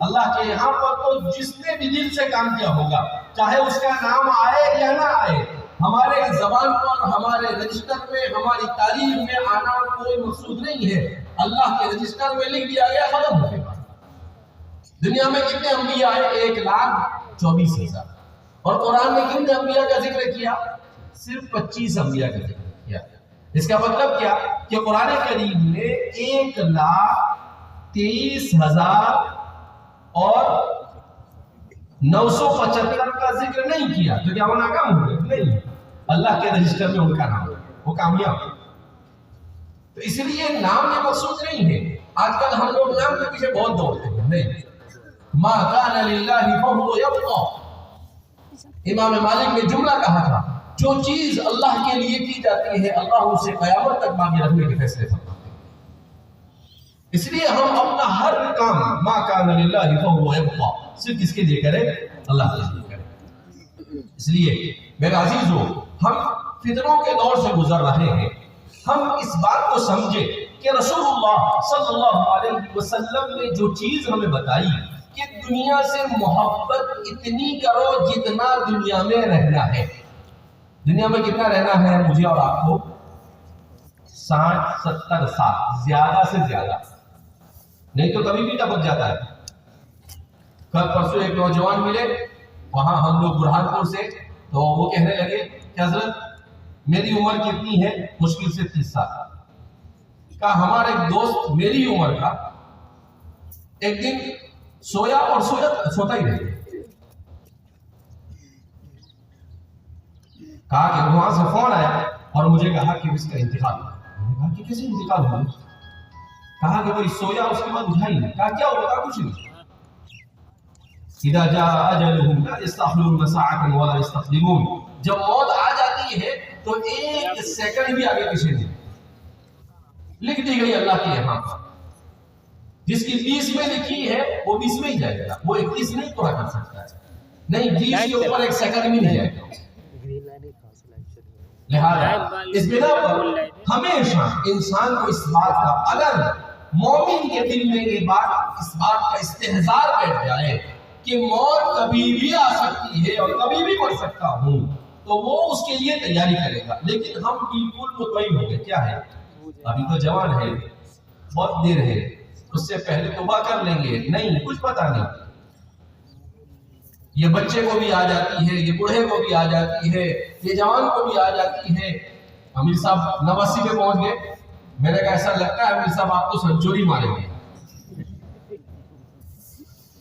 اللہ کے یہاں پر تو جس نے بھی دل سے کام کیا ہوگا، چاہے اس کا نام آئے یا نہ آئے، ہمارے زبان پر، ہمارے رجسٹر میں، ہماری تاریخ میں آنا کوئی مقصود نہیں ہے، اللہ کے رجسٹر میں لکھ دیا گیا، ختم ہو گیا۔ دنیا میں کتنے انبیاء آئے؟ 1,24,000، اور قرآن میں کتنے انبیاء کا ذکر کیا؟ صرف 25 انبیاء کا ذکر کیا۔ اس کا مطلب کیا کہ قرآن کریم نے 1,23,000 اور 975 کا ذکر نہیں کیا تو کیا وہ ناکام ہوئے؟ نہیں، اللہ کے رجسٹر میں ان کا نام ہے، وہ کامیاب ہے۔ تو اس لیے نام یہ مقصود نہیں ہے۔ آج کل ہم لوگ نام کے پیچھے بہت دوڑتے ہیں، نہیں، ما کان للہ فہو یبقی۔ امام مالک نے جملہ کہا تھا، جو چیز اللہ کے لیے کی جاتی ہے اللہ اسے قیامت تک باقی رکھنے کے فیصلے فرماتے ہیں۔ اس لیے ہم اپنا ہر کام ما کان للہ فہو یبقی صرف کس کے لیے کریں؟ اللہ کے لیے کریں۔ اس لیے میرے عزیزو، ہم فتنوں کے دور سے گزر رہے ہیں، ہم اس بات کو سمجھے کہ رسول اللہ صلی اللہ علیہ وسلم نے جو چیز ہمیں بتائی کہ دنیا سے محبت اتنی کرو جتنا دنیا میں رہنا ہے۔ دنیا میں کتنا رہنا ہے مجھے اور آپ کو؟ 60-70 سال، زیادہ سے زیادہ، نہیں تو کبھی بھی ٹپک جاتا ہے۔ کل پرسوں ایک نوجوان ملے وہاں ہم لوگ برہان پور سے، تو وہ کہنے لگے کہ حضرت میری عمر کتنی ہے؟ مشکل سے 30 سال۔ کہا ہمارا ایک دوست میری عمر کا ایک دن سویا اور سوتا ہی رہے۔ کہا کہ وہاں سے فون آیا اور مجھے کہا کہ اس کا انتقال ہوا۔ میں نے کہا کہ کیسے انتقال ہوا؟ کہا کہ وہی سویا، اس کے بعد اٹھا ہی نہیں۔ کہا کیا ہوا؟ کہا کچھ نہیں۔ اذا جاء اجلهم لا يستأخرون ساعة ولا يستقدمون، جب موت آ جاتی ہے تو ایک سیکنڈ بھی آگے پیچھے نہیں۔ لکھ دی گئی اللہ کے یہاں پر، جس کی 20 میں لکھی ہے وہ 20 میں ہی جائے گا، وہ 21 نہیں پورا کر سکتا ہے، نہیں 20 کے اوپر ایک سیکنڈ بھی نہیں جائے گا۔ لہذا اس بنا پر ہمیشہ انسان کو اس بات کا، اگر مومن کے دل میں یہ بات، اس بات کا استحضار بیٹھ جائے کہ موت کبھی بھی آ سکتی ہے اور کبھی بھی مر سکتا ہوں، تو وہ اس کے لیے تیاری کرے گا۔ لیکن ہم بالکل مطمئن ہو گئے، کیا ہے ابھی تو جوان ہے، بہت دیر ہے، اس سے پہلے توبہ کر لیں گے، نہیں کچھ پتہ نہیں۔ یہ بچے کو بھی آ جاتی ہے، یہ بوڑھے کو بھی آ جاتی ہے، یہ جوان کو بھی آ جاتی ہے۔ امیر صاحب 89 پہ پہنچ گئے، میں نے کہا ایسا لگتا ہے امیر صاحب آپ تو سنچوری ماریں گے۔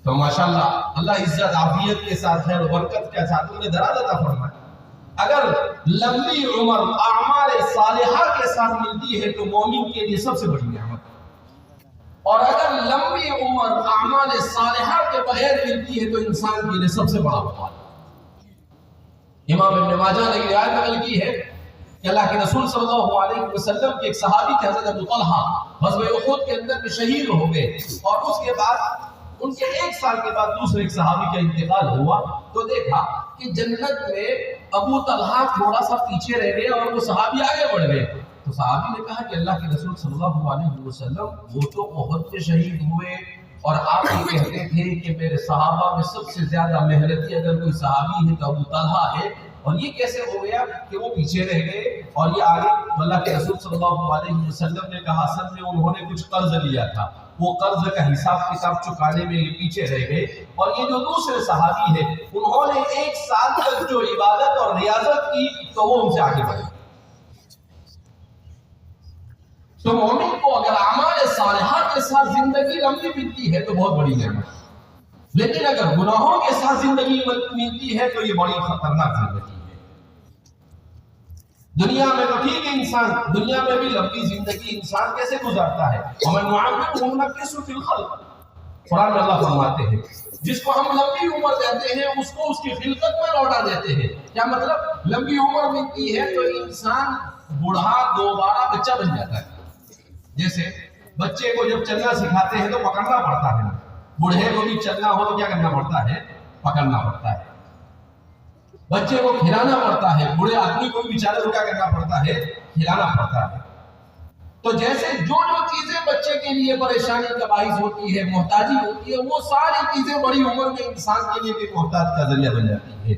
تو ماشاءاللہ اللہ عزت عافیت کے ساتھ ہے اور برکت کے ساتھ انہیں درجہ عطا فرمائے۔ اگر لمبی عمر اعمال صالحہ کے ساتھ ملتی ہے تو مومن کے لیے سب سے بڑی نعمت، اور اگر لمبی عمر اعمال صالحہ کے بغیر ملتی ہے تو انسان کے لیے سب سے بڑا وبال۔ امام ابن ماجہ نے روایت نقل کی ہے کہ اللہ کے رسول صلی اللہ علیہ وسلم کے ایک صحابی تھے حضرت ابو طلحہ، غزوہ احد کے اندر میں شہید ہو گئے، اور اس کے بعد ان کے 1 سال کے بعد دوسرے ایک صحابی کا انتقال ہوا، تو دیکھا کہ جنت میں ابو طلحہ تھوڑا سا پیچھے رہ گئے اور وہ صحابی آگے بڑھ گئے۔ تو صحابی نے کہا کہ اللہ کے رسول صلی اللہ علیہ وسلم وہ تو احد میں شہید ہوئے اور آپ یہ کہتے تھے کہ میرے صحابہ میں سب سے زیادہ محنتی اگر کوئی صحابی ہے تو ابو طلحہ ہے، اور یہ کیسے ہو گیا کہ وہ پیچھے رہ گئے اور یہ آگے؟ اللہ کے رسول صلی اللہ علیہ وسلم نے کہا اصل میں انہوں نے کچھ قرض لیا تھا، وہ قرض کا حساب کتاب چکانے میں یہ پیچھے رہ گئے، اور یہ جو دوسرے صحابی ہیں انہوں نے 1 سال تک جو عبادت اور ریاضت کی تو وہ ان سے آگے بڑھے۔ تو مومن کو اگر اعمال صالحہ کے ساتھ زندگی لمبی ملتی ہے تو بہت بڑی نعمت، لیکن اگر گناہوں کے ساتھ زندگی ملتی ہے تو یہ بڑی خطرناک زندگی ہے۔ دنیا میں تو ٹھیک ہے، انسان دنیا میں بھی لمبی زندگی انسان کیسے گزارتا ہے؟ وَمَنْ نُعَمِّرْهُ نُنَكِّسْهُ فِي الْخَلْقِ، قرآن میں اللہ فرماتے ہیں جس کو ہم لمبی عمر دیتے ہیں اس کو اس کی خلقت میں لوٹا دیتے ہیں۔ کیا مطلب؟ لمبی عمر ملتی ہے تو انسان بوڑھا دوبارہ بچہ بن جاتا ہے۔ جیسے بچے کو جب چلنا سکھاتے ہیں تو پکڑنا پڑتا ہے، بوڑھے کو بھی چلنا ہو تو کیا کرنا پڑتا ہے؟ پکڑنا پڑتا ہے۔ بچے کو کھلانا پڑتا ہے، بوڑھے آدمی کو بھی بیچارے کو کیا کرنا پڑتا ہے؟ کھلانا پڑتا ہے۔ تو جیسے جو چیزیں بچے کے لیے پریشانی کا باعث ہوتی ہے، محتاجی ہوتی ہے، وہ ساری چیزیں بڑی عمر میں انسان کے لیے بھی محتاج کا ذریعہ بن جاتی ہے۔